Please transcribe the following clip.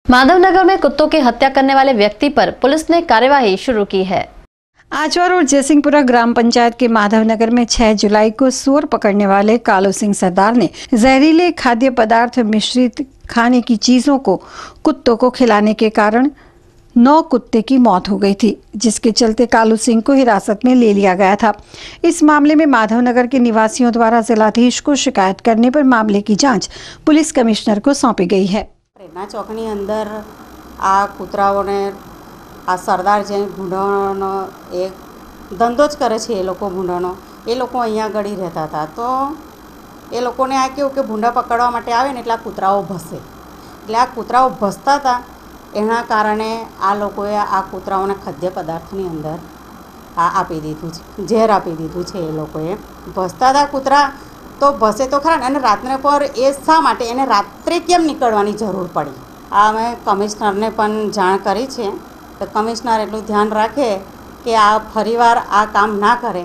माधवनगर में कुत्तों की हत्या करने वाले व्यक्ति पर पुलिस ने कार्यवाही शुरू की है। आचवर और जयसिंहपुरा ग्राम पंचायत के माधवनगर में 6 जुलाई को सुअर पकड़ने वाले कालू सिंह सरदार ने जहरीले खाद्य पदार्थ मिश्रित खाने की चीजों को कुत्तों को खिलाने के कारण 9 कुत्ते की मौत हो गई थी, जिसके चलते कालू सिंह को हिरासत में ले लिया गया था। इस मामले में माधवनगर के निवासियों द्वारा जिलाधीश को शिकायत करने पर मामले की जांच पुलिस कमिश्नर को सौंपी गई है। प्रेरणा चौकनी अंदर आ कूतराओने आ सरदार जे भूंडानो एक धंधो ज करे छे। ए लोको भूंडानो ए लोको अहींया गળી रहता था, तो ए लोकोने आ केवुं के भूंडा पकड़वा माटे आवे ने એટલે આ કૂતરાઓ ભસે, એટલે આ કૂતરાઓ ભસતા હતા એના કારણે આ લોકોએ આ કૂતરાઓને ખાદ્ય પદાર્થની અંદર આ આપી દીધું છે, ઝેર આપી દીધું છે। એ લોકોએ ભસતા હતા કૂતરા તો ભસે તો ખરા ને, અને રાત્રે પર એ શા માટે એને રાત્રે કેમ નીકળવાની જરૂર પડી? આ અમે કમિશનરને પણ જાણ કરી છે, તો કમિશનર એટલું ધ્યાન રાખે કે આ ફરીવાર આ કામ ના કરે।